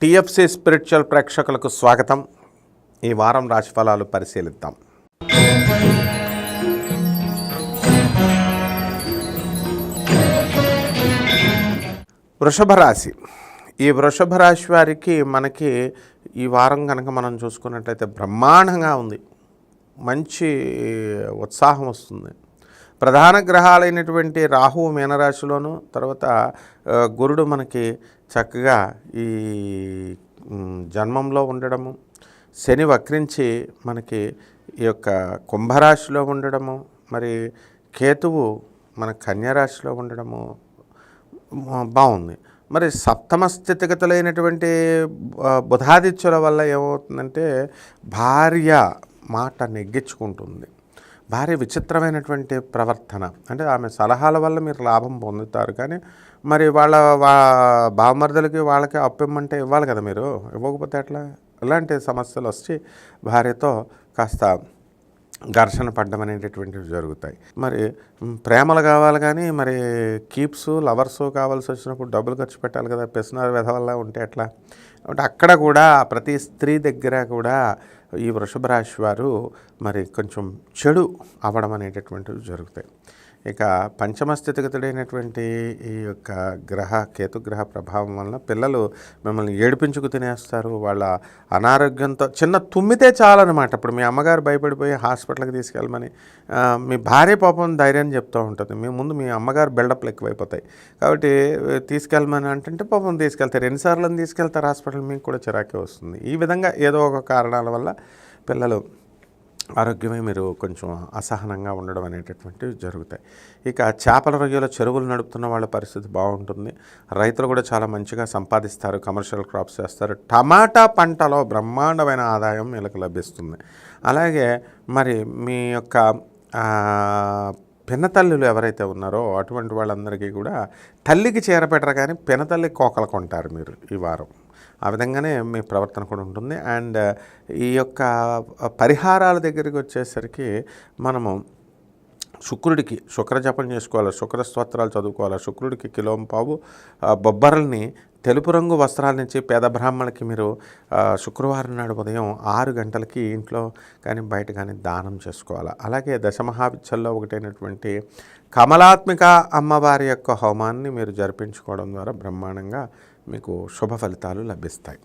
TFC spiritual ప్రేక్షకులకు స్వాగతం. ఈ వారం రాశిఫలాలు పరిశీలిద్దాం. వృషభ రాశి. ఈ వృషభ రాశి వారికి మనకి ఈ వారం కనుక మనం చూసుకున్నట్లయితే బ్రహ్మాండంగా ఉంది. మంచి ఉత్సాహం వస్తుంది. ప్రధాన గ్రహాలైనటువంటి రాహువు మీనరాశిలోను, తర్వాత గురుడు మనకి చక్కగా ఈ జన్మంలో ఉండడము, శని వక్రించి మనకి ఈ యొక్క కుంభరాశిలో ఉండడము, మరి కేతువు మన కన్యారాశిలో ఉండడము బాగుంది. మరి సప్తమ స్థితిగతులైనటువంటి బుధాదిత్యుల వల్ల ఏమవుతుందంటే భార్య మాట నెగ్గించుకుంటుంది. భార్య విచిత్రమైనటువంటి ప్రవర్తన, అంటే ఆమె సలహాల వల్ల మీరు లాభం పొందుతారు. కానీ మరి వాళ్ళ బావమరుదులకి వాళ్ళకి అప్పు ఇమ్మంటే ఇవ్వాలి కదా, మీరు ఇవ్వకపోతే ఎట్లా? ఇలాంటి సమస్యలు వచ్చి భార్యతో కాస్త ఘర్షణ పడ్డం అనేటటువంటివి జరుగుతాయి. మరి ప్రేమలు కావాలి కానీ మరి కీప్స్ లవర్స్ కావాల్సి వచ్చినప్పుడు డబ్బులు ఖర్చు పెట్టాలి కదా, పెసినారు వెధవల్లా ఉంటే ఎట్లా? అంటే అక్కడ కూడా ప్రతి స్త్రీ దగ్గర కూడా ఈ వృషభ రాశి వారు మరి కొంచెం చెడు అవ్వడం అనేటటువంటివి జరుగుతాయి. ఇక పంచమ స్థితిగతుడైనటువంటి ఈ యొక్క కేతుగ్రహ ప్రభావం వలన పిల్లలు మిమ్మల్ని ఏడిపించుకు తినేస్తారు. వాళ్ళ అనారోగ్యంతో చిన్న తుమ్మితే చాలన్నమాట. ఇప్పుడు మీ అమ్మగారు భయపడిపోయి హాస్పిటల్కి తీసుకెళ్ళమని మీ భార్య పాపం ధైర్యం చెప్తూ ఉంటుంది. మీ ముందు మీ అమ్మగారు బిల్డప్లు ఎక్కువైపోతాయి. కాబట్టి తీసుకెళ్ళమని అంటే పాపం తీసుకెళ్తారు. ఎన్నిసార్లు తీసుకెళ్తారు హాస్పిటల్, మీకు కూడా చిరాకే వస్తుంది. ఈ విధంగా ఏదో ఒక కారణాల వల్ల పిల్లలు ఆరోగ్యమే మీరు కొంచెం అసహనంగా ఉండడం అనేటటువంటివి జరుగుతాయి. ఇక చేపల రొయ్యల చెరువులు నడుపుతున్న వాళ్ళ పరిస్థితి బాగుంటుంది. రైతులు కూడా చాలా మంచిగా సంపాదిస్తారు, కమర్షియల్ క్రాప్స్ చేస్తారు. టమాటా పంటలో బ్రహ్మాండమైన ఆదాయం వీళ్ళకి లభిస్తుంది. అలాగే మరి మీ యొక్క పినతల్లులు ఎవరైతే ఉన్నారో అటువంటి వాళ్ళందరికీ కూడా తల్లికి చీరపెట్టరు కానీ పినతల్లి కోకలు కొంటారు మీరు ఈ వారం. ఆ విధంగానే మీ ప్రవర్తన కూడా ఉంటుంది. అండ్ ఈ యొక్క పరిహారాల దగ్గరికి వచ్చేసరికి మనము శుక్రుడికి శుక్రజపం చేసుకోవాలి, శుక్ర స్తోత్రాలు చదువుకోవాలి. శుక్రుడికి కిలోంపావు బొబ్బరల్ని తెలుపు రంగు వస్త్రాల నుంచి పేద బ్రాహ్మణులకి మీరు శుక్రవారం నాడు ఉదయం 6 గంటలకి ఇంట్లో కానీ బయట కానీ దానం చేసుకోవాలి. అలాగే దశమహావిద్యల్లో ఒకటైనటువంటి కమలాత్మిక అమ్మవారి యొక్క హోమాన్ని మీరు జరిపించుకోవడం ద్వారా బ్రహ్మాండంగా మీకు శుభ ఫలితాలు లభిస్తాయి.